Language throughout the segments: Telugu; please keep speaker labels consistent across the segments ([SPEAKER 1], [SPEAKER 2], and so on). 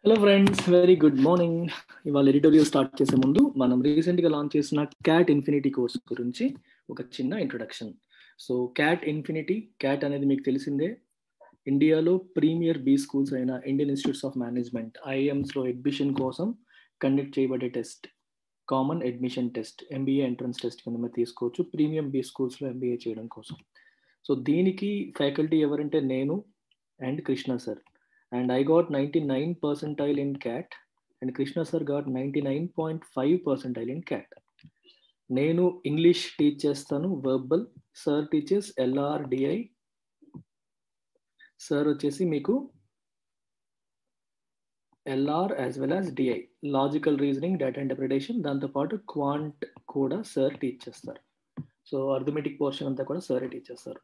[SPEAKER 1] Hello friends, very good morning. ఇవాళ ఎడిటోరియల్ స్టార్ట్ చేసే ముందు మనం రీసెంట్గా లాంచ్ చేసిన క్యాట్ ఇన్ఫినిటీ కోర్స్ గురించి ఒక చిన్న introduction. So CAT infinity, CAT అనేది మీకు తెలిసిందే. ఇండియాలో ప్రీమియర్ బీ స్కూల్స్ అయిన ఇండియన్ ఇన్స్టిట్యూట్స్ ఆఫ్ మేనేజ్మెంట్ ఐఐఎమ్స్లో అడ్మిషన్ కోసం కండక్ట్ చేయబడే test, common admission test, MBA entrance test కింద మీరు తీసుకోవచ్చు ప్రీమియం బీ స్కూల్స్లో ఎంబీఏ చేయడం కోసం. సో దీనికి ఫ్యాకల్టీ ఎవరంటే నేను and Krishna sir. And I got 99 percentile in CAT and Krishna sir got 99.5 percentile in CAT. నేను ఇంగ్లీష్ టీచ్ చేస్తాను వర్బల్, సార్ టీచర్స్ ఎల్ఆర్డిఐ. సార్ వచ్చేసి మీకు LR as well as DI, logical reasoning, data interpretation, దాంతోపాటు క్వాంట్ కూడా సార్ టీచ్ చేస్తారు. సో అర్థమెటిక్ పోర్షన్ అంతా కూడా సారే టీచ్ చేస్తారు.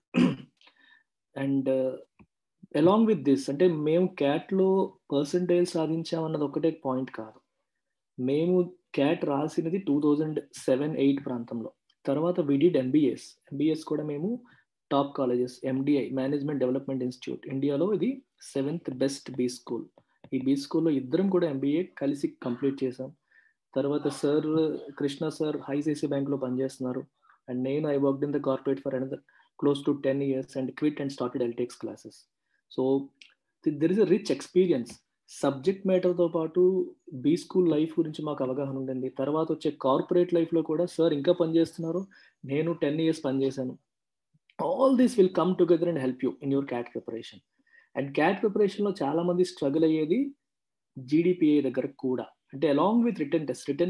[SPEAKER 1] అండ్ అలాంగ్ విత్ దిస్, అంటే మేము క్యాట్లో పర్సంటేజ్ సాధించామన్నది ఒకటే పాయింట్ కాదు. మేము క్యాట్ రాసినది 2007-8 ప్రాంతంలో. తర్వాత విడిడ్ ఎంబీఎస్ కూడా మేము top colleges, MDI management development institute, ఇండియాలో ఇది 7th బెస్ట్ బీ స్కూల్. ఈ బీ స్కూల్లో ఇద్దరం కూడా ఎంబీఏ కలిసి కంప్లీట్ చేసాం. తర్వాత సార్ కృష్ణ సార్ ఐసిఐసిఐ బ్యాంక్లో పనిచేస్తున్నారు. అండ్ నేను I worked in the corporate for another close to 10 years and quit and started Eltex classes. So there is a rich experience. Subject మ్యాటర్తో పాటు బీ స్కూల్ లైఫ్ గురించి మాకు అవగాహన ఉండింది. తర్వాత వచ్చే కార్పొరేట్ లైఫ్లో కూడా సార్ ఇంకా పనిచేస్తున్నారు, నేను 10 years పనిచేశాను. All this will come together and help you in your CAT preparation. And CAT ప్రిపరేషన్లో చాలామంది స్ట్రగుల్ అయ్యేది జీడిపిఏ దగ్గర కూడా. అంటే అలాంగ్ విత్ రిటర్న్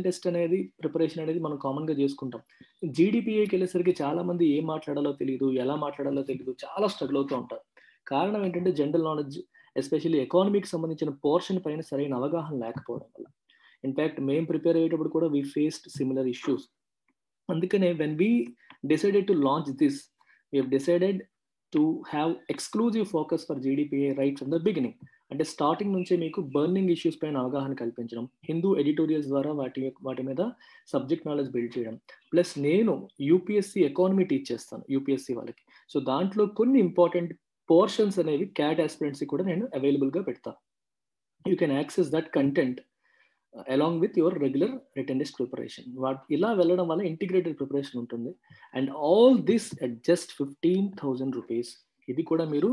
[SPEAKER 1] టెస్ట్ అనేది ప్రిపరేషన్ అనేది మనం కామన్గా చేసుకుంటాం. జీడిపిఏకి వెళ్ళేసరికి చాలామంది ఏం మాట్లాడాలో తెలియదు, ఎలా మాట్లాడాలో తెలియదు, చాలా స్ట్రగుల్ అవుతూ ఉంటారు. కారణం ఏంటంటే జనరల్ నాలెడ్జ్, ఎస్పెషల్లీ ఎకానమీకి సంబంధించిన పోర్షన్ పైన సరైన అవగాహన లేకపోవడం వల్ల. ఇన్ఫ్యాక్ట్ మేము ప్రిపేర్ అయ్యేటప్పుడు కూడా వీ ఫేస్డ్ సిమిలర్ ఇష్యూస్. అందుకనే when we decided to launch this, we have decided to have exclusive focus for GDPI right from the beginning. అంటే స్టార్టింగ్ నుంచే మీకు బర్నింగ్ ఇష్యూస్ పైన అవగాహన కల్పించడం, హిందూ ఎడిటోరియల్స్ ద్వారా వాటి మీద సబ్జెక్ట్ నాలెడ్జ్ బిల్డ్ చేయడం. ప్లస్ నేను యూపీఎస్సీ ఎకానమీ టీచ్ చేస్తాను యూపీఎస్సీ వాళ్ళకి. సో దాంట్లో కొన్ని ఇంపార్టెంట్ పోర్షన్స్ అనేవి క్యాట్ ఆస్పిరెంట్స్కి కూడా నేను అవైలబుల్గా పెడతాను. You can access that content along with your regular written test preparation. ఇలా వెళ్ళడం వల్ల ఇంటిగ్రేటెడ్ ప్రిపరేషన్ ఉంటుంది. And all this at just 15,000 rupees. ఇది కూడా మీరు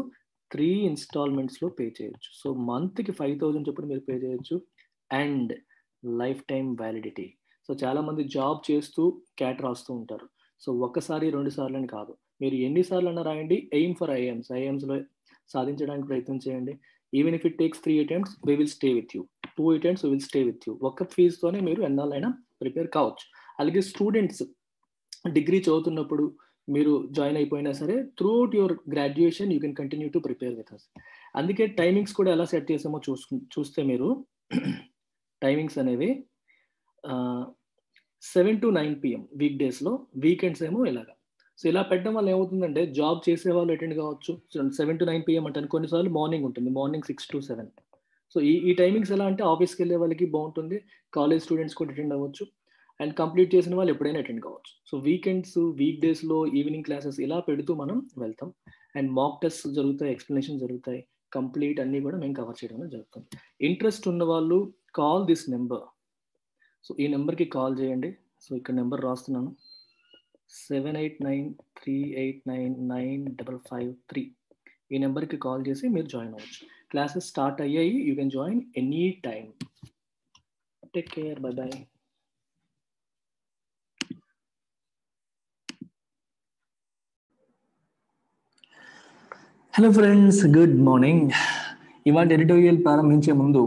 [SPEAKER 1] 3 installmentsలో పే చేయొచ్చు. సో మంత్కి 5,000 చొప్పున మీరు పే చేయొచ్చు. And life time validity. So చాలామంది జాబ్ చేస్తూ క్యాట్ రాస్తూ ఉంటారు. సో ఒకసారి 2 సార్లు అని కాదు, మీరు ఎన్నిసార్లు అన్నా రాయండి. ఎయిమ్ ఫర్ ఐఎమ్స్లో సాధించడానికి ప్రయత్నం చేయండి. Even if it takes 3 attempts, we will stay with you. 2 attempts, we will stay with you. ఒక్క ఫీజుతోనే మీరు ఎన్నాళ్ళైనా ప్రిపేర్ కావచ్చు. అలాగే స్టూడెంట్స్ డిగ్రీ చదువుతున్నప్పుడు మీరు జాయిన్ అయిపోయినా సరే, throughout your graduation you can continue to prepare with us. అందుకే టైమింగ్స్ కూడా ఎలా సెట్ చేసామో చూస్తే మీరు టైమింగ్స్ అనేవి 7 to 9 PM వీక్ డేస్లో, వీకెండ్స్ ఏమో ఇలాగా. సో ఇలా పెట్టడం వల్ల ఏమవుతుందంటే జాబ్ చేసే వాళ్ళు అటెండ్ కావచ్చు. 7 to 9 PM అంటే కొన్నిసార్లు మార్నింగ్ ఉంటుంది, మార్నింగ్ 6 to 7. సో ఈ టైమింగ్స్ ఎలా అంటే ఆఫీస్కి వెళ్ళే వాళ్ళకి బాగుంటుంది, కాలేజ్ స్టూడెంట్స్ కూడా అటెండ్ అవ్వచ్చు, అండ్ కంప్లీట్ చేసిన వాళ్ళు ఎప్పుడైనా అటెండ్ కావచ్చు. సో వీకెండ్స్, వీక్ డేస్లో ఈవినింగ్ క్లాసెస్ ఇలా పెడుతూ మనం వెళ్తాం. అండ్ మాక్ టెస్ట్ జరుగుతాయి, ఎక్స్ప్లెనేషన్ జరుగుతాయి, కంప్లీట్ అన్నీ కూడా మేము కవర్ చేయడం జరుగుతుంది. ఇంట్రెస్ట్ ఉన్న వాళ్ళు కాల్ దిస్ నెంబర్. సో ఈ నెంబర్కి కాల్ చేయండి. సో ఇక్కడ నెంబర్ రాస్తున్నాను, 7893899553. ఈ నెంబర్కి కాల్ చేసి మీరు జాయిన్ అవ్వచ్చు. క్లాసెస్ స్టార్ట్ అయ్యాయి, you can join any time. Take care, bye bye. Hello friends, good morning. ఇవాళ ఎడిటోరియల్ ప్రారంభించే ముందు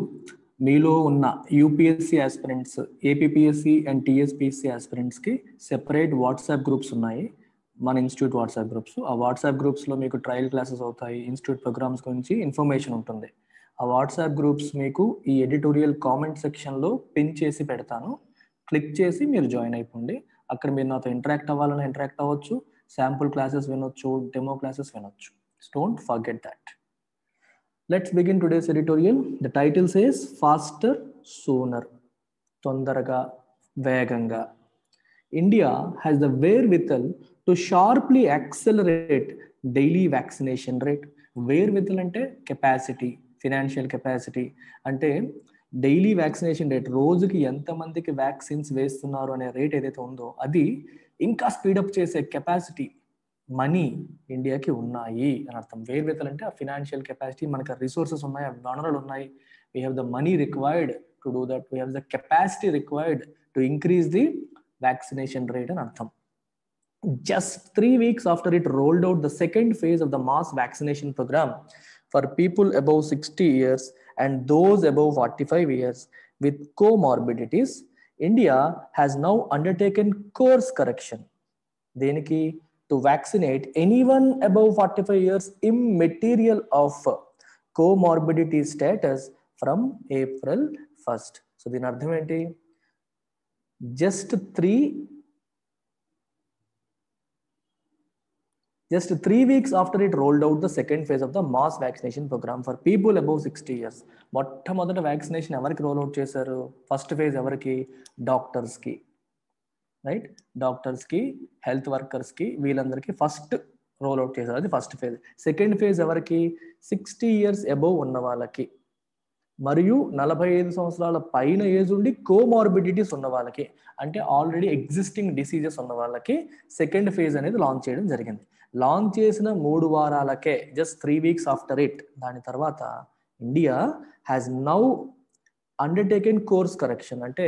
[SPEAKER 1] మీలో ఉన్న UPSC aspirants, APPSC and TSPSC ఆస్పిరెంట్స్కి సెపరేట్ వాట్సాప్ గ్రూప్స్ ఉన్నాయి, మన ఇన్స్టిట్యూట్ వాట్సాప్ గ్రూప్స్. ఆ వాట్సాప్ గ్రూప్స్లో మీకు ట్రయల్ క్లాసెస్ అవుతాయి, ఇన్స్టిట్యూట్ ప్రోగ్రామ్స్ గురించి ఇన్ఫర్మేషన్ ఉంటుంది. ఆ వాట్సాప్ గ్రూప్స్ మీకు ఈ ఎడిటోరియల్ కామెంట్ సెక్షన్లో పిన్ చేసి పెడతాను. క్లిక్ చేసి మీరు జాయిన్ అయిపోండి. అక్కడ మీరు నాతో ఇంటరాక్ట్ అవ్వాలని ఇంటరాక్ట్ అవ్వచ్చు, శాంపుల్ క్లాసెస్ వినొచ్చు, డెమో క్లాసెస్ వినొచ్చు. Don't forget that. Let's begin today's editorial. The title says Faster, Sooner. Tondaraga, Veganga. India has the wherewithal to sharply accelerate daily vaccination rate. Wherewithal ante capacity, financial capacity. Ante
[SPEAKER 2] daily vaccination rate, రోజుకి ఎంతమందికి వ్యాక్సిన్స్ వేస్తున్నారు అనే రేట్ ఏదైతే ఉందో అది ఇంకా స్పీడప్ చేసే కెపాసిటీ, మనీ ఇండియాకి ఉన్నాయి అని అర్థం. వేర్వేతలు అంటే ఆ ఫినాన్షియల్ కెపాసిటీ, మనకి రిసోర్సెస్ ఉన్నాయి, వనరులు ఉన్నాయి. We have the money required to do that, we have the capacity required to increase the vaccination rate అని అర్థం. Just 3 weeks after it rolled out the second phase of the mass vaccination program for people above 60 years and those above 45 years with comorbidities, India has now undertaken course correction. Deniki, to vaccinate anyone above 45 years immaterial of comorbidity status from April 1st. So, దీని అర్థం ఏంటి? Just 3 weeks after it rolled out the second phase of the mass vaccination program for people above 60 years. మొట్టమొదటి వ్యాక్సినేషన్ ఎవరికి రోల్ అవుట్ చేశారు? ఫస్ట్ ఫేజ్ ఎవరికి? డాక్టర్స్కి, రైట్? డాక్టర్స్కి, హెల్త్ వర్కర్స్కి, వీళ్ళందరికీ ఫస్ట్ రోల్ అవుట్ చేశారు. అది ఫస్ట్ ఫేజ్. సెకండ్ ఫేజ్ ఎవరికి? 60 years అబోవ్ ఉన్న వాళ్ళకి మరియు 45 సంవత్సరాల పైన ఏజ్ ఉండి కోమార్బిడిటీస్ ఉన్న వాళ్ళకి, అంటే ఆల్రెడీ ఎగ్జిస్టింగ్ డిసీజెస్ ఉన్న వాళ్ళకి సెకండ్ ఫేజ్ అనేది లాంచ్ చేయడం జరిగింది. లాంచ్ చేసిన 3 వారాలకే, జస్ట్ 3 weeks ఆఫ్టర్ ఇట్, దాని తర్వాత India has now undertaken course correction. అంటే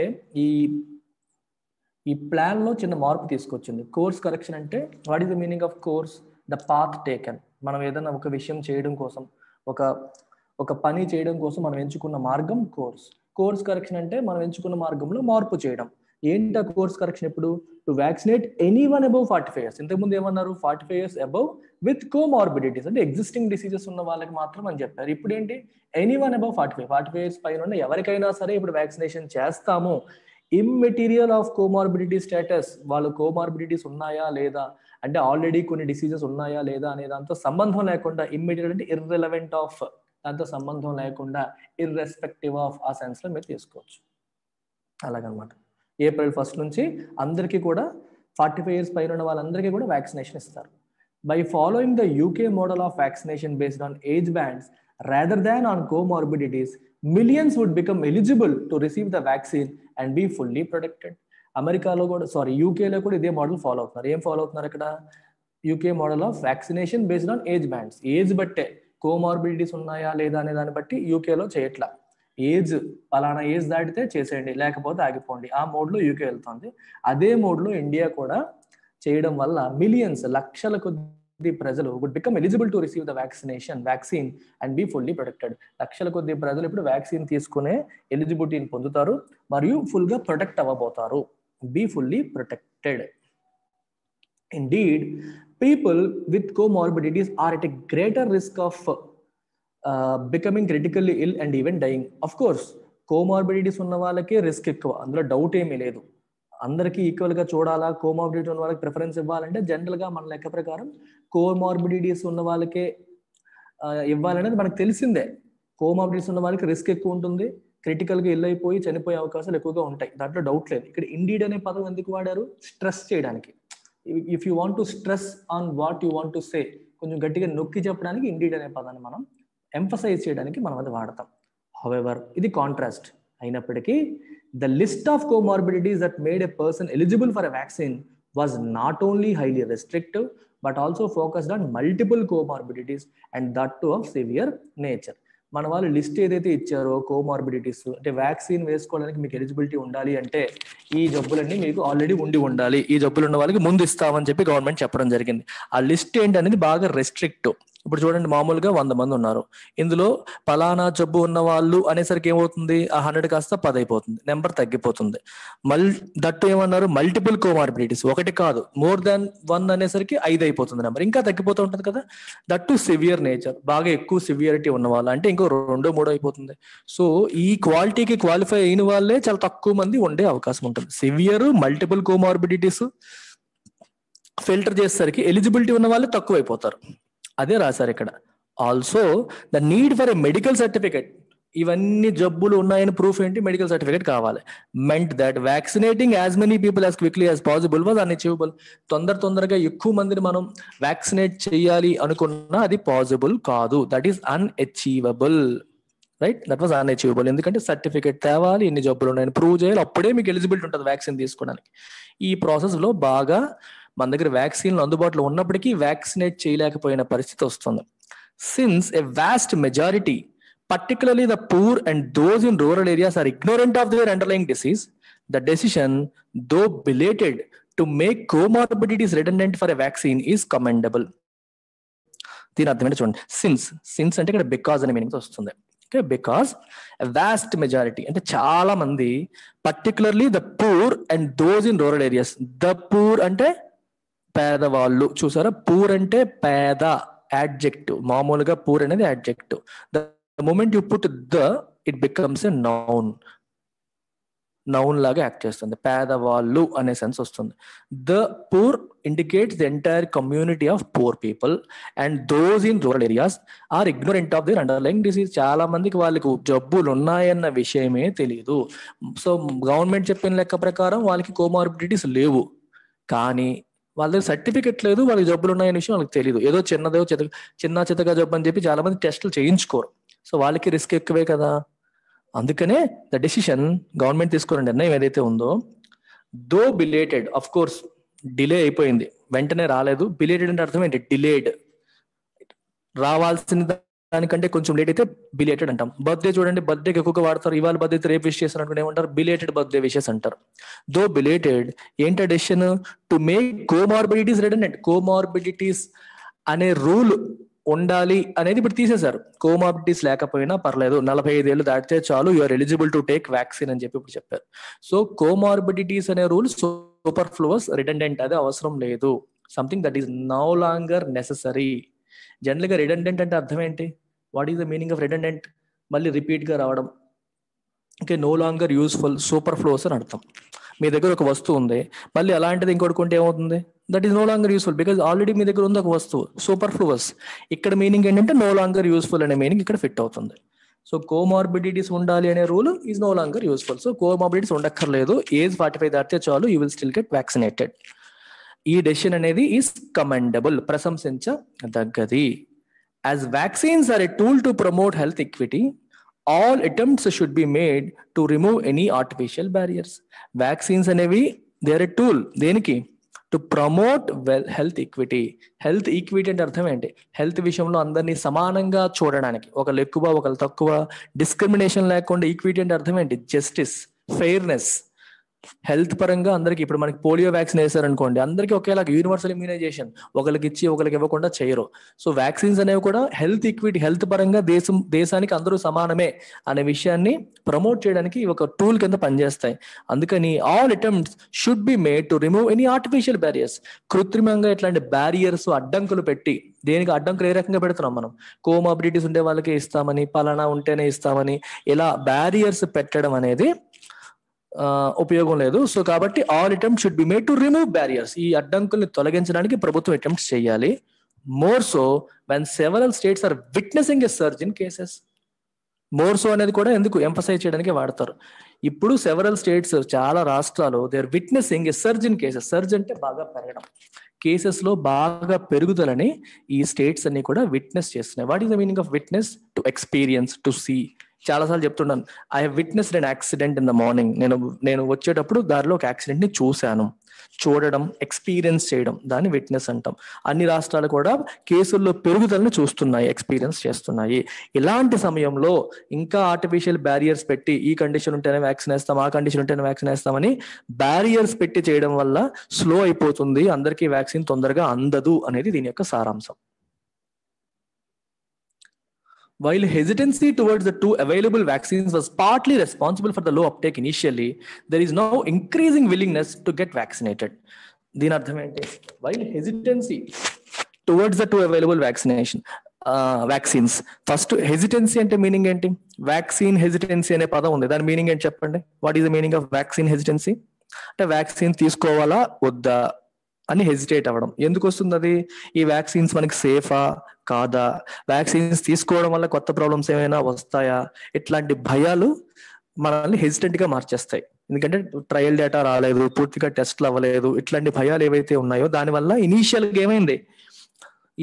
[SPEAKER 2] ఈ ప్లాన్లో చిన్న మార్పు తీసుకొచ్చింది. కోర్స్ కరెక్షన్ అంటే what is the meaning of course? The path taken. మనం ఏదైనా ఒక విషయం చేయడం కోసం, ఒక పని చేయడం కోసం మనం ఎంచుకున్న మార్గం కోర్స్. కోర్స్ కరెక్షన్ అంటే మనం ఎంచుకున్న మార్గంలో మార్పు చేయడం. ఏంటి ఆ కోర్స్ కరెక్షన్? ఇప్పుడు to vaccinate anyone above 45 years. ఇంతకుముందు ఏమన్నారు? 45 years అబౌవ్ విత్ కోమార్బిడిటీస్, అంటే ఎగ్జిస్టింగ్ డిసీజెస్ ఉన్న వాళ్ళకి మాత్రం అని చెప్పారు. ఇప్పుడు ఏంటి? ఎనీవన్ అబౌవ్ 45 years పైన ఉన్న ఎవరికైనా సరే ఇప్పుడు వ్యాక్సినేషన్ చేస్తాము. ఇమ్మెటీరియల్ ఆఫ్ కోమార్బిడిటీ స్టేటస్, వాళ్ళు కోమార్బిడిటీస్ ఉన్నాయా లేదా, అంటే ఆల్రెడీ కొన్ని డిసీజెస్ ఉన్నాయా లేదా అనే దాంతో సంబంధం లేకుండా, ఇమ్మెటీరియల్ అంటే ఇర్రెలవెంట్ ఆఫ్, దాంతో సంబంధం లేకుండా, ఇర్రెస్పెక్టివ్ ఆఫ్ ఆ సెన్స్లో మీరు తీసుకోవచ్చు. అలాగనమాట. April 1st నుంచి అందరికీ కూడా 45 years పైన ఉన్న వాళ్ళందరికీ కూడా వ్యాక్సినేషన్ ఇస్తారు. By following the UK model of vaccination based on age bands rather than on comorbidities, millions would become eligible to receive the vaccine and be fully protected. అమెరికాలో కూడా, యూకేలో కూడా ఇదే మోడల్ ఫాలో అవుతున్నారు. ఏం ఫాలో అవుతున్నారు ఇక్కడ? UK model of vaccination based on age bands. Age బట్టే, కోమార్బిడిటీస్ ఉన్నాయా లేదా అనే దాన్ని బట్టి యూకేలో చేయట్లా. ఏజ్, పలానా ఏజ్ దాటితే చేసేయండి, లేకపోతే ఆగిపోండి, ఆ మోడ్లో యూకే వెళ్తుంది. అదే మోడ్లో ఇండియా కూడా చేయడం వల్ల మిలియన్స్, లక్షల కొద్ది ప్రజలు would become eligible to receive the vaccine and be fully protected. లక్షల కొద్ది ప్రజలు ఇప్పుడు వ్యాక్సిన్ తీసుకునే ఎలిజిబిలిటీని పొందుతారు మరియు ఫుల్గా ప్రొటెక్ట్ అవ్వబోతారు. Be fully protected. Indeed, people with comorbidities are at a greater risk of becoming critically ill and even dying. Of course, comorbidities ఉన్న వాళ్ళకి రిస్క్ ఎక్కువ, అందులో డౌట్ ఏమీ లేదు. అందరికీ ఈక్వల్గా చూడాలా, కోమార్బిడిటీ ఉన్న వాళ్ళకి ప్రిఫరెన్స్ ఇవ్వాలంటే జనరల్గా మన లెక్క ప్రకారం కోమార్బిడిటీస్ ఉన్న వాళ్ళకే ఇవ్వాలనేది మనకు తెలిసిందే. కోమార్బిడిటీస్ ఉన్న వాళ్ళకి రిస్క్ ఎక్కువ ఉంటుంది, క్రిటికల్గా ఇల్ అయిపోయి చనిపోయే అవకాశాలు ఎక్కువగా ఉంటాయి, దాంట్లో డౌట్ లేదు. ఇక్కడ ఇండీడ్ అనే పదం ఎందుకు వాడారు? స్ట్రెస్ చేయడానికి. If you want to stress on what you want to say, కొంచెం గట్టిగా నొక్కి చెప్పడానికి ఇండీడ్ అనే పదాన్ని మనం ఎంఫసైజ్ చేయడానికి మనం అది వాడతాం. హౌఎవర్, ఇది కాంట్రాస్ట్ అయినప్పటికీ, the list of comorbidities that made a person eligible for a vaccine was not only highly restrictive but also focused on multiple comorbidities and that to of severe nature. మన వాళ్ళు లిస్ట్ ఏదైతే ఇచ్చారో కోమార్బిడిటీస్, అంటే వ్యాక్సిన్ వేసుకోవడానికి మీకు ఎలిజిబిలిటీ ఉండాలి అంటే ఈ జబ్బులన్నీ మీకు ఆల్రెడీ ఉండాలి, ఈ జబ్బులు ఉన్న వాళ్ళకి ముందు ఇస్తామని చెప్పి గవర్నమెంట్ చెప్పడం జరిగింది. ఆ లిస్ట్ ఏంటి అనేది బాగా రెస్ట్రిక్ట్. ఇప్పుడు చూడండి, మామూలుగా 100 మంది ఉన్నారు, ఇందులో పలానా జబ్బు ఉన్న వాళ్ళు అనేసరికి ఏమవుతుంది? ఆ 100 కాస్త 10 అయిపోతుంది, నెంబర్ తగ్గిపోతుంది. దట్టు ఏమన్నారు? మల్టిపుల్ కోమార్బిడిటీస్, ఒకటి కాదు, మోర్ దాన్ 1 అనేసరికి 5 అయిపోతుంది నెంబర్, ఇంకా తగ్గిపోతూ ఉంటుంది కదా. దట్టు సివియర్ నేచర్, బాగా ఎక్కువ సివియరిటీ ఉన్న వాళ్ళు అంటే ఇంకో 2, 3 అయిపోతుంది. సో ఈ క్వాలిటీకి క్వాలిఫై అయిన వాళ్ళే చాలా తక్కువ మంది ఉండే అవకాశం ఉంటుంది. సివియర్, మల్టిపుల్ కోమార్బిడిటీస్ ఫిల్టర్ చేసేసరికి ఎలిజిబిలిటీ ఉన్న వాళ్ళే తక్కువ అయిపోతారు. అదే రాశారు ఇక్కడ. Also the need for a medical certificate, ఇవన్నీ జబ్బులు ఉన్నాయని ప్రూఫ్ ఏంటి? మెడికల్ సర్టిఫికేట్ కావాలి. Meant that vaccinating as many people as quickly as possible was అన్అచీవబుల్. తొందరగా ఎక్కువ మందిని మనం వ్యాక్సినేట్ చేయాలి అనుకున్నా అది పాసిబుల్ కాదు. That is అన్అచీవబుల్. Right, that was అన్అచీవబుల్. ఎందుకంటే సర్టిఫికేట్ తేవాలి, ఇన్ని జబ్బులు ఉన్నాయని ప్రూవ్ చేయాలి, అప్పుడే మీకు ఎలిజిబిలిటీ ఉంటుంది వ్యాక్సిన్ తీసుకోవడానికి. ఈ ప్రాసెస్ లో బాగా మన దగ్గర వ్యాక్సిన్లు అందుబాటులో ఉన్నప్పటికీ వ్యాక్సినేట్ చేయలేకపోయిన పరిస్థితి వస్తుంది. Since a vast majority, particularly the poor and those in rural areas, are ignorant of their underlying disease, the decision, though belated, to make comorbidities redundant for a vaccine is commendable. దీని అర్థం ఏంటో చూడండి. సిన్స్ అంటే ఇక్కడ బికాజ్ అనే మీనింగ్ వస్తుంది. ఓకే, బికాజ్ వాస్ట్ మెజారిటీ అంటే చాలా మంది, particularly the poor and those in rural areas. The poor అంటే పేదవాళ్ళు, చూసారా, పూర్ అంటే పేద యాడ్జెక్టివ్, మామూలుగా పూర్ అనేది adjective. The moment you put the, it becomes a noun లాగా యాక్ట్ చేస్తుంది, పేదవాళ్ళు అనే సెన్స్ వస్తుంది. The poor indicates the entire community of poor people and those in rural areas are ignorant of their underlying disease. చాలా మందికి వాళ్ళకి జబ్బులు ఉన్నాయన్న విషయమే తెలియదు. సో గవర్నమెంట్ చెప్పిన లెక్క ప్రకారం వాళ్ళకి కోమార్బిడిటీస్ లేవు, కానీ వాళ్ళకి సర్టిఫికెట్ లేదు, వాళ్ళకి జబ్బులు ఉన్నాయనే విషయం వాళ్ళకి తెలియదు. ఏదో చిన్న చితగా జబ్బు అని చెప్పి చాలా మంది టెస్టులు చేయించుకోరు. సో వాళ్ళకి రిస్క్ ఎక్కువే కదా. అందుకనే ద డెసిషన్, గవర్నమెంట్ తీసుకున్న నిర్ణయం ఏదైతే ఉందో, దో బిలేటెడ్, అఫ్ కోర్స్ డిలే అయిపోయింది, వెంటనే రాలేదు. బిలేటెడ్ అంటే అర్థం ఏంటి? డిలేడ్, రావాల్సిన దానికంటే కొంచెం లేట్ అయితే బిలేటెడ్ అంటాం. బర్త్డే చూడండి, బర్త్డేకి ఎక్కువగా వాడతారు. ఇవాళ బర్త్డే రేపు విష్ చేస్తారు అనుకుంటే ఏమంటారు? బిలేటెడ్ బర్త్డే విషెస్ అంటారు. దో బిలేటెడ్ ఏంటి decision? To make comorbidities redundant. Comorbidities అనే రూల్ ఉండాలి అనేది ఇప్పుడు తీసేశారు. కోమార్బిడిటీస్ లేకపోయినా పర్లేదు, 45 ఏళ్ళు దాటితే చాలు, you are eligible to take vaccine అని చెప్పి ఇప్పుడు చెప్పారు. సో కోమార్బిడిటీస్ అనే రూల్ సూపర్ ఫ్లూవస్, రిడెండెంట్, అది అవసరం లేదు. Something that is no longer necessary. General గా రిడెండెంట్ అంటే అర్థం ఏంటి? What is the meaning of redundant? మళ్ళీ రిపీట్ గా రావడం. Okay, no longer useful, superfluous అని అర్థం. మీ దగ్గర ఒక వస్తువు ఉంది, మళ్ళీ అలాంటిది ఇంకోటి కొంటే ఏమవుతుంది? That is no longer useful, because already మీ దగ్గర ఉంది ఒక వస్తువు, సూపర్ ఫ్లూవస్. ఇక్కడ మీనింగ్ ఏంటంటే నో లాంగర్ యూస్ఫుల్ అనే మీనింగ్ ఇక్కడ ఫిట్ అవుతుంది. సో కోమార్బిడిటీస్ ఉండాలి అనే rule is no longer useful. So comorbidities ఉండక్కర్లేదు, ఏజ్ 45 దాటితే చాలు, you will still get vaccinated. ఈ డెసిషన్ అనేది ఈస్ కమెండబుల్, ప్రశంసించదగ్గది. As vaccines are a tool to promote health equity, all attempts should be made to remove any artificial barriers. Vaccines అనేవి they are a tool, దేనికి? To promote health equity. Health equity అంటే అర్థం ఏంటి? హెల్త్ విషయంలో అందరినీ సమానంగా చూడడానికి, ఒకళ్ళు ఎక్కువ ఒకళ్ళు తక్కువ, డిస్క్రిమినేషన్ లేకుండా. ఈక్విటీ అంటే అర్థం ఏంటి? Justice, fairness. హెల్త్ పరంగా అందరికి, ఇప్పుడు మనకి పోలియో వ్యాక్సిన్ వేసారనుకోండి, అందరికీ ఒకేలాగా యూనివర్సల్ ఇమ్యూనైజేషన్, ఒకరికి ఇచ్చి ఒకరికి ఇవ్వకుండా చేయరు. సో వ్యాక్సిన్స్ అనేవి కూడా హెల్త్ ఈక్విటీ, హెల్త్ పరంగా దేశానికి అందరూ సమానమే అనే విషయాన్ని ప్రమోట్ చేయడానికి ఒక టూల్ కింద పనిచేస్తాయి. అందుకని all attempts should be made to remove any artificial barriers. కృత్రిమంగా ఇట్లాంటి బ్యారియర్స్, అడ్డంకులు పెట్టి, దేనికి అడ్డంకులు ఏ రకంగా పెడుతున్నాం మనం? కోమార్బిడిటీస్ ఉండే వాళ్ళకే ఇస్తామని, పలానా ఉంటేనే ఇస్తామని, ఇలా బ్యారియర్స్ పెట్టడం అనేది ఉపయోగం లేదు. సో కాబట్టి all attempts should be made to remove barriers. ఈ అడ్డంకుల్ని తొలగించడానికి ప్రభుత్వం అటెంప్ట్స్ చేయాలి. More so when several states are witnessing a surge in cases. More so అనేది కూడా ఎందుకు ఎంఫసైజ్ చేయడానికి వాడతారు. ఇప్పుడు సెవరల్ స్టేట్స్, చాలా రాష్ట్రాలు, they are witnessing a surge in cases. Surge అంటే బాగా పెరగడం, కేసెస్ లో బాగా పెరుగుదలని ఈ స్టేట్స్ అన్ని కూడా విట్నెస్ చేస్తున్నాయి. What is the meaning of witness? To experience, to see. చాలాసార్లు చెప్తున్నాను, I have witnessed an accident in the morning. నేను వచ్చేటప్పుడు దారిలో ఒక యాక్సిడెంట్ ని చూశాను. చూడడం, ఎక్స్పీరియన్స్ చేయడం, దాన్ని విట్నెస్ అంటాం. అన్ని రాష్ట్రాలు కూడా కేసుల్లో పెరుగుదలను చూస్తున్నాయి, ఎక్స్పీరియన్స్ చేస్తున్నాయి. ఇలాంటి సమయంలో ఇంకా ఆర్టిఫిషియల్ బ్యారియర్స్ పెట్టి, ఈ కండిషన్ ఉంటేనే వ్యాక్సిన్ వేస్తాం, ఆ కండిషన్ ఉంటేనే వ్యాక్సిన్ వేస్తామని బ్యారియర్స్ పెట్టి చేయడం వల్ల స్లో అయిపోతుంది, అందరికీ వ్యాక్సిన్ తొందరగా అందదు అనేది దీని యొక్క సారాంశం. While hesitancy towards the two available vaccines was partly responsible for the low uptake initially, there is now increasing willingness to get vaccinated. దీని అర్థం ఏంటి? While hesitancy towards the two available vaccines. First hesitancy అంటే మీనింగ్ ఏంటి? వ్యాక్సిన్ హెజిటెన్సీ అనే పదం ఉంది, దాని మీనింగ్ ఏంటి చెప్పండి? What is the meaning of vaccine hesitancy? అంటే వ్యాక్సిన్ తీసుకోవాలా వద్దా అని హెజిటేట్ అవ్వడం. ఎందుకు వస్తుంది అది? ఈ వ్యాక్సిన్స్ మనకి సేఫా కాదా, వ్యాక్సిన్స్ తీసుకోవడం వల్ల కొత్త ప్రాబ్లమ్స్ ఏమైనా వస్తాయా, ఇట్లాంటి భయాలు మనల్ని హెజిటెంట్ గా మార్చేస్తాయి. ఎందుకంటే ట్రయల్ డేటా రాలేదు, పూర్తిగా టెస్ట్లు అవ్వలేదు, ఇట్లాంటి భయాలు ఏవైతే ఉన్నాయో దానివల్ల ఇనీషియల్ గా ఏమైంది,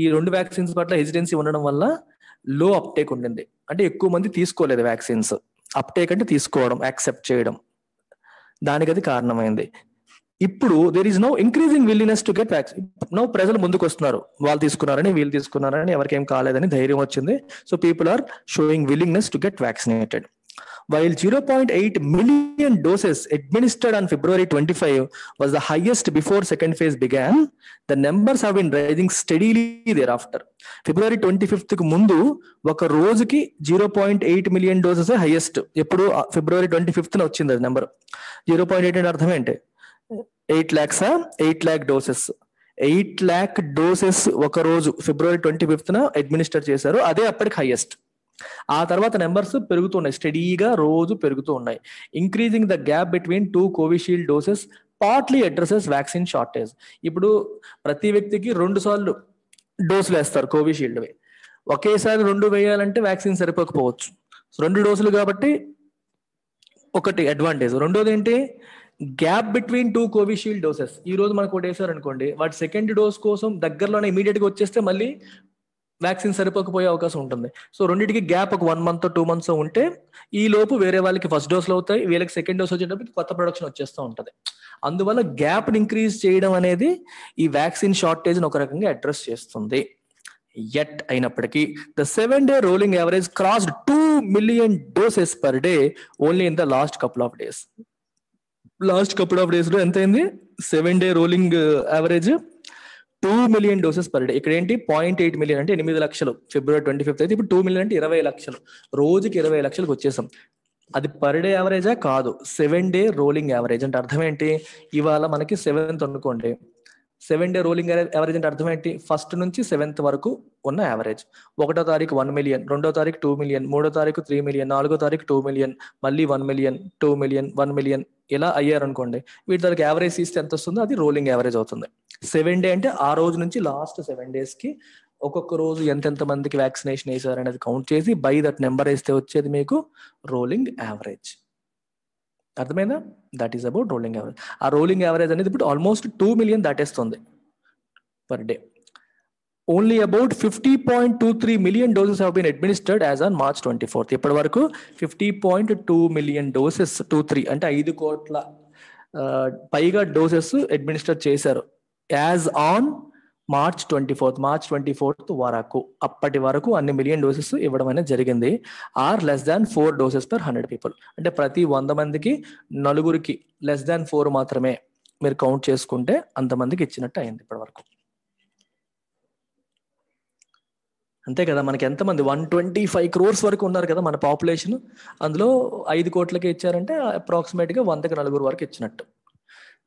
[SPEAKER 2] ఈ రెండు వ్యాక్సిన్స్ పట్ల హెజిటెన్సీ ఉండడం వల్ల లో అప్టేక్ ఉండింది, అంటే ఎక్కువ మంది తీసుకోలేదు వ్యాక్సిన్స్. అప్టేక్ అంటే తీసుకోవడం, యాక్సెప్ట్ చేయడం, దానికి అది కారణమైంది. ఇప్పుడు there is no increasing willingness to get vaccine. No ప్రజలు ముందుకు వస్తున్నారు, వాళ్ళు తీసుకున్నారని వీళ్ళు తీసుకున్నారని ఎవరికేం కాలేదని ధైర్యం వచ్చింది. So people are showing willingness to get vaccinated. While 0.8 million doses administered on February 25 was the highest before second phase began, the numbers have been rising steadily thereafter. February 25th కు ముందు ఒక రోజుకి 0.8 million doses హైయెస్ట్. ఎప్పుడు ఫిబ్రవరి 25th వచ్చింది అది నెంబర్. 0.8 అంటే అర్థం ఏంటి? 8 lakhs 8 lakh doses. 8 lakh doses ఒక రోజు ఫిబ్రవరి 25th అడ్మినిస్టర్ చేశారు. అదే అప్పటికి హైయెస్ట్. ఆ తర్వాత నెంబర్స్ పెరుగుతున్నాయి, స్టడీగా రోజు పెరుగుతూ ఉన్నాయి. Increasing the gap between 2 Covishield doses partly addresses vaccine shortage. ఇప్పుడు ప్రతి వ్యక్తికి 2 సార్లు డోసులు వేస్తారు కోవిషీల్డ్వి. ఒకేసారి 2 వేయాలంటే వ్యాక్సిన్ సరిపోకపోవచ్చు. 2 డోసులు కాబట్టి ఒకటి అడ్వాంటేజ్. రెండోది ఏంటి? Gap between 2 Covishield doses. ఈ రోజు మనకు ఒకటి వేసారు అనుకోండి, వాటి సెకండ్ డోస్ కోసం దగ్గరలోనే ఇమీడియట్ గా వచ్చేస్తే మళ్ళీ వ్యాక్సిన్ సరిపోకపోయే అవకాశం ఉంటుంది. సో రెండింటికి గ్యాప్ ఒక 1 month 2 months ఉంటే ఈ లోపు వేరే వాళ్ళకి ఫస్ట్ డోస్లు అవుతాయి, వీళ్ళకి సెకండ్ డోస్ వచ్చేటప్పుడు కొత్త ప్రొడక్షన్ వచ్చేస్తూ ఉంటుంది. అందువల్ల గ్యాప్ ఇంక్రీజ్ చేయడం అనేది ఈ వ్యాక్సిన్ షార్టేజ్ ఒక రకంగా అడ్రస్ చేస్తుంది. ఎట్ అయినప్పటికీ the 7-day rolling average crossed 2 million doses per day only in the last couple of days. Last couple of days లో ఎంత అయింది? 7-day rolling average 2 million doses per day. ఇక్కడ ఏంటి 0.8 million అంటే 8 లక్షలు ఫిబ్రవరి 25th అయితే, ఇప్పుడు 2 million అంటే 20 లక్షలు. రోజుకి 20 లక్షలకు వచ్చేసాం. అది పర్ డే యావరేజా? కాదు, 7-day రోలింగ్ యావరేజ్. అంటే అర్థం ఏంటి? ఇవాళ మనకి 7th అనుకోండి, 7-day రోలింగ్ యావరేజ్ అంటే అర్థం ఏంటి? 1st నుంచి 7th వరకు ఉన్న యావరేజ్. 1వ తారీఖు 1 million, 2వ తారీఖు 2 million, 3వ తారీఖు 3 million, 4వ తారీఖు 2 million, మళ్ళీ 1 million, 2 million, 1 million ఇలా అయ్యారనుకోండి. వీటి దానికి యావరేజ్ తీస్తే ఎంత వస్తుందో అది రోలింగ్ యావరేజ్ అవుతుంది. 7-day అంటే ఆ రోజు నుంచి లాస్ట్ 7 days కి ఒక్కొక్క రోజు ఎంతెంత మందికి వ్యాక్సినేషన్ వేసారు అనేది కౌంట్ చేసి బై దట్ నెంబర్ వేస్తే వచ్చేది మీకు రోలింగ్ యావరేజ్. అర్థమైందా? That is about rolling average. ఆ రోలింగ్ యావరేజ్ అనేది ఇప్పుడు ఆల్మోస్ట్ 2 million దాటేస్తుంది per day. Only about 50.23 million doses have been administered as on March 24th. ఇప్పటి వరకు 50.2 million doses 23 అంటే 5 కోట్ల పైగా డోసెస్ అడ్మినిస్టర్ చేశారు యాజ్ ఆన్ March 24th వరకు. అప్పటి వరకు అన్ని మిలియన్ డోసెస్ ఇవ్వడం అనేది జరిగింది. Or less than 4 doses per 100 people. అంటే ప్రతి 100 మందికి 4కి లెస్ దాన్ 4 మాత్రమే మీరు కౌంట్ చేసుకుంటే అంతమందికి ఇచ్చినట్టు అయింది ఇప్పటి వరకు. అంతే కదా? మనకి ఎంతమంది 125 crores వరకు ఉన్నారు కదా మన పాపులేషన్. అందులో 5 కోట్లకి ఇచ్చారంటే అప్రాక్సిమేట్ గా 100కి 4 వరకు ఇచ్చినట్టు.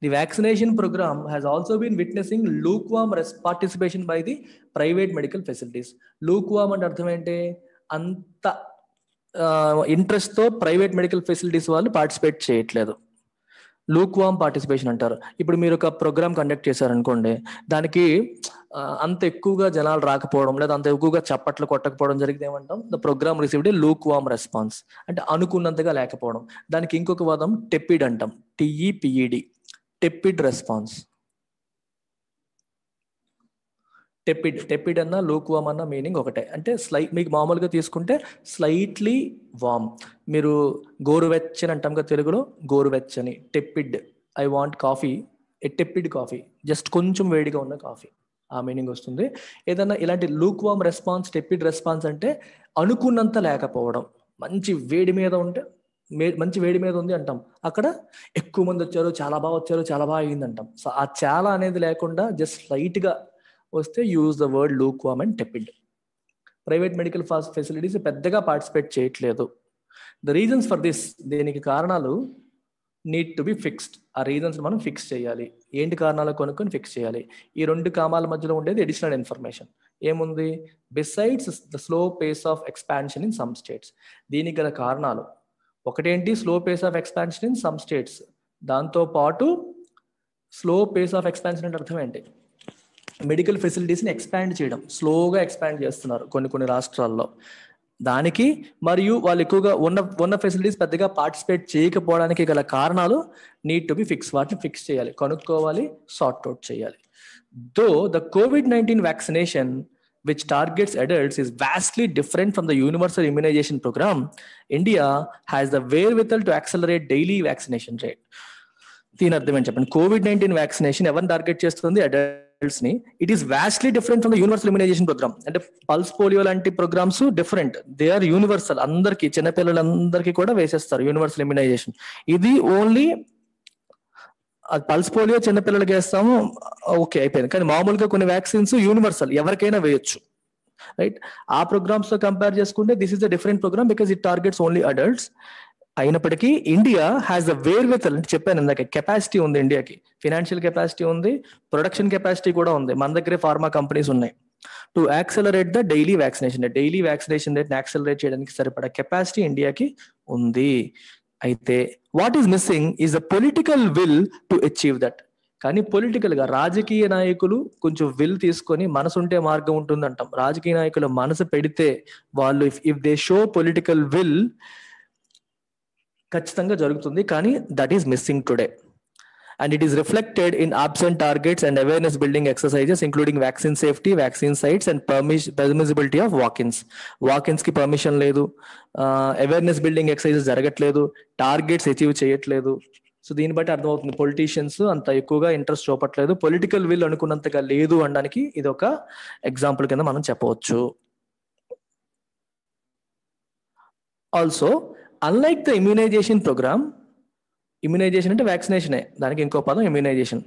[SPEAKER 2] The vaccination program has also been witnessing lukewarm participation by the private medical facilities. Lukewarm అంటే అర్థం ఏంటి? అంత ఇంట్రెస్ట్ తో ప్రైవేట్ మెడికల్ ఫెసిలిటీస్ వాళ్ళు పార్టిసిపేట్ చేయట్లేదు. లూక్వామ్ పార్టిసిపేషన్ అంటారు. ఇప్పుడు మీరు ఒక ప్రోగ్రామ్ కండక్ట్ చేశారనుకోండి, దానికి అంత ఎక్కువగా జనాలు రాకపోవడం లేదా అంత ఎక్కువగా చప్పట్లు కొట్టకపోవడం జరిగితే ఏమంటాం? The programme received a lukewarm response. అంటే అనుకున్నంతగా లేకపోవడం. దానికి ఇంకొక పదం టెపిడ్ అంటాం, TEPED, టెపిడ్ రెస్పాన్స్. టెపిడ్ అన్న లూక్వామ్ అన్న మీనింగ్ ఒకటే. అంటే మీకు మామూలుగా తీసుకుంటే స్లైట్లీ వామ్. మీరు గోరువెచ్చని అంటాం కదా తెలుగులో, గోరువెచ్చని. Tepid, I want coffee, a tepid coffee, just కొంచెం వేడిగా ఉన్న కాఫీ, ఆ మీనింగ్ వస్తుంది. ఏదన్నా ఇలాంటి లూక్వామ్ రెస్పాన్స్, టెపిడ్ రెస్పాన్స్ అంటే అనుకున్నంత లేకపోవడం. మంచి వేడి మీద ఉంటే, మంచి వేడి మీద ఉంది అంటాం, అక్కడ ఎక్కువ మంది వచ్చారు, చాలా బాగా వచ్చారు, చాలా బాగా అయింది అంటాం. సో ఆ చాలా అనేది లేకుండా జస్ట్ స్లైట్ గా వస్తే use the word lukewarm and tepid. Private medical facilities పెద్దగా పార్టిసిపేట్ చేయట్లేదు. ద రీజన్స్ ఫర్ దిస్, దీనికి కారణాలు నీడ్ టు బి ఫిక్స్డ్. ఆ రీజన్స్ మనం ఫిక్స్ చేయాలి. ఏంటి కారణాలు కొనుక్కొని ఫిక్స్ చేయాలి. ఈ 2 కామాల మధ్యలో ఉండేది అడిషనల్ ఇన్ఫర్మేషన్ ఏముంది? Besides the slow pace of expansion in some states. దీనికి గల కారణాలు ఒకటేంటి? Slow pace of expansion in some states. దాంతో పాటు స్లో పేస్ ఆఫ్ ఎక్స్పాన్షన్ అంటే అర్థం ఏంటి? మెడికల్ ఫెసిలిటీస్ని ఎక్స్పాండ్ చేయడం, స్లోగా ఎక్స్పాండ్ చేస్తున్నారు కొన్ని రాష్ట్రాల్లో. దానికి మరియు వాళ్ళు ఎక్కువగా ఉన్న ఫెసిలిటీస్ పెద్దగా పార్టిసిపేట్ చేయకపోవడానికి గల కారణాలు నీడ్ టు బి ఫిక్స్. వాటిని ఫిక్స్ చేయాలి, కనుక్కోవాలి, సార్ట్ అవుట్ చేయాలి. Though the COVID-19 vaccination which targets adults is vastly different from the universal immunization program, India has the wherewithal to accelerate daily vaccination rate. దీని అర్థం ఏంటి చెప్పండి? COVID-19 వ్యాక్సినేషన్ ఎవరిని టార్గెట్ చేస్తుంది? అడల్ట్స్ ని. It is vastly different from the universal immunisation programme. అంటే పల్స్ పోలియో లాంటి programmes different, they are universal, అందరికి చిన్నపిల్లలందరికీ కూడా వేసేస్తారు యూనివర్సల్ ఇమ్యునైజేషన్. ఇది ఓన్లీ పల్స్ పోలియో చిన్నపిల్లలకి వేస్తాము, ఓకే అయిపోయింది. కానీ మామూలుగా కొన్ని వ్యాక్సిన్స్ యూనివర్సల్, ఎవరికైనా వేయొచ్చు, రైట్? ఆ ప్రోగ్రామ్స్ తో కంపేర్ చేసుకుంటే this is the different programme because it targets only adults. అయినప్పటికీ ఇండియా హ్యాస్ ద వేర్వితల్, అంటే చెప్పాను ఇందాక, కెపాసిటీ ఉంది ఇండియాకి, ఫినాన్షియల్ కెపాసిటీ ఉంది, ప్రొడక్షన్ కెపాసిటీ కూడా ఉంది, మన దగ్గరే ఫార్మా కంపెనీస్ ఉన్నాయి. To accelerate the daily vaccination rate accelerate చేయడానికి సరిపడా కెపాసిటీ ఇండియాకి ఉంది. అయితే what is missing is the political will to achieve that. కానీ పొలిటికల్ గా రాజకీయ నాయకులు కొంచెం విల్ తీసుకొని, మనసు ఉంటే మార్గం ఉంటుంది అంటాం. రాజకీయ నాయకులు మనసు పెడితే వాళ్ళు if they show political will ఖచ్చితంగా జరుగుతుంది. కానీ that is missing today. And it is reflected in absent targets and awareness building exercises, including vaccine safety, vaccine sites, and permissibility of walk-ins. Walk-ins ki permission ledu, awareness building exercises jaragatledu, targets achieve cheyatledu. So దీన్ని బట్టి అర్థమవుతుంది పొలిటీషియన్స్ అంత ఎక్కువగా ఇంట్రెస్ట్ చూపట్లేదు, పొలిటికల్ విల్ అనుకున్నంతగా లేదు అనడానికి ఇది ఒక ఎగ్జాంపుల్ కింద మనం చెప్పవచ్చు. Also unlike the immunisation programme, immunisation అంటే వ్యాక్సినేషనే, దానికి ఇంకో పదం ఇమ్యునైజేషన్.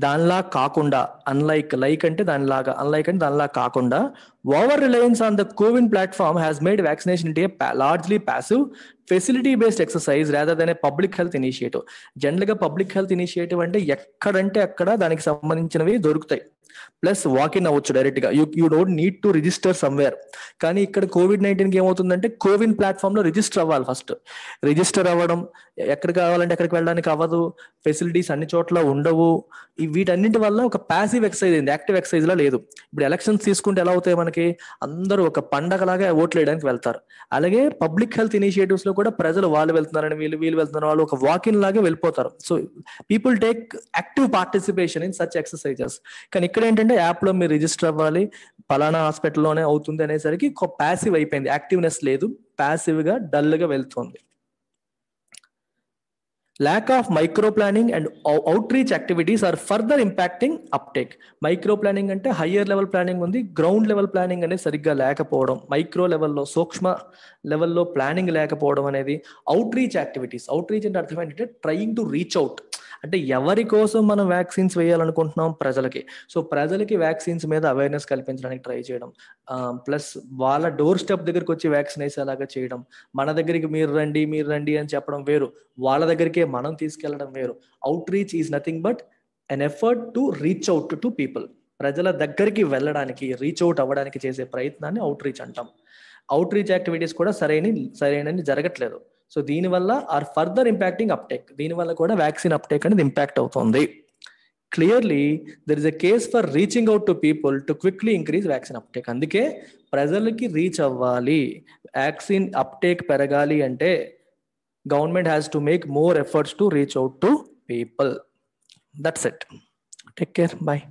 [SPEAKER 2] దానిలా కాకుండా, అన్లైక్, లైక్ అంటే దానిలాగా, అన్లైక్ అంటే దానిలా కాకుండా, over reliance on the CoWIN platform has made vaccination into largely passive facility based exercise rather than a public health initiative. General గా పబ్లిక్ హెల్త్ ఇనిషియేటివ్ అంటే ఎక్కడంటే అక్కడ దానికి సంబంధించినవి దొరుకుతాయి, ప్లస్ వాకిన్ అవ్వచ్చు డైరెక్ట్ గా, you don't need to register somewhere. కానీ ఇక్కడ COVID-19 ఏమవుతుందంటే కోవిన్ ప్లాట్ఫామ్ లో రిజిస్టర్ అవ్వాలి. ఫస్ట్ రిజిస్టర్ అవ్వడం, ఎక్కడ కావాలంటే ఎక్కడికి వెళ్ళడానికి అవ్వదు, ఫెసిలిటీస్ అన్ని చోట్ల ఉండవు. వీటన్నింటి వల్ల ఒక ప్యాసివ్ ఎక్సర్సైజ్ అయింది, యాక్టివ్ ఎక్సర్సైజ్ లా లేదు. ఇప్పుడు ఎలక్షన్స్ తీసుకుంటే ఎలా అవుతాయి మనకి, అందరూ ఒక పండగలాగా ఓట్లు వేయడానికి వెళ్తారు. అలాగే పబ్లిక్ హెల్త్ ఇనిషియేటివ్స్ లో కూడా ప్రజలు వాళ్ళు వెళ్తున్నారని వీళ్ళు వెళ్తున్నారు, వాళ్ళు ఒక వాకిన్ లాగా వెళ్ళిపోతారు. So people take active participation in such exercises. కానీ ఇక్కడ ఏంటంటే యాప్ లో మీరు రిజిస్టర్ అవ్వాలి, పలానా హాస్పిటల్లోనే అవుతుంది అనేసరికి ప్యాసివ్ అయిపోయింది, యాక్టివ్నెస్ లేదు, ప్యాసివ్ గా డల్ గా వెళ్తుంది. Lack of micro planning and outreach activities are further impacting uptake. Micro planning అంటే హయ్యర్ లెవెల్ ప్లానింగ్ ఉంది, గ్రౌండ్ లెవెల్ ప్లానింగ్ అనేది సరిగ్గా లేకపోవడం, మైక్రో లెవెల్లో సూక్ష్మ లెవెల్లో ప్లానింగ్ లేకపోవడం అనేది. అవుట్రీచ్ యాక్టివిటీస్, అవుట్రీచ్ అంటే అర్థం ఏంటంటే ట్రయింగ్ టు రీచ్ అవుట్, అంటే ఎవరి కోసం మనం వ్యాక్సిన్స్ వేయాలనుకుంటున్నాం, ప్రజలకి. సో ప్రజలకి వ్యాక్సిన్స్ మీద అవేర్నెస్ కల్పించడానికి ట్రై చేయడం, ప్లస్ వాళ్ళ డోర్ స్టెప్ దగ్గరికి వచ్చి వ్యాక్సిన్ వేసేలాగా చేయడం. మన దగ్గరికి మీరు రండి అని చెప్పడం వేరు, వాళ్ళ దగ్గరికే మనం తీసుకెళ్లడం వేరు. Out reach is nothing but an effort to reach out to people. ప్రజల దగ్గరికి వెళ్ళడానికి, రీచ్ అవుట్ అవ్వడానికి చేసే ప్రయత్నాన్ని అవుట్ రీచ్ అంటాం. అవుట్ రీచ్ యాక్టివిటీస్ కూడా సరైన జరగట్లేదు. సో దీనివల్ల ఆర్ ఫర్దర్ ఇంపాక్టింగ్ అప్టేక్, దీనివల్ల కూడా వ్యాక్సిన్ అప్టేక్ అనేది ఇంపాక్ట్ అవుతుంది. Clearly there is a case for reaching out to people to quickly increase vaccine uptake. అందుకే ప్రజలకి రీచ్ అవ్వాలి, వ్యాక్సిన్ అప్టేక్ పెరగాలి అంటే government has to make more efforts to reach out to people. That's it. Take care. Bye.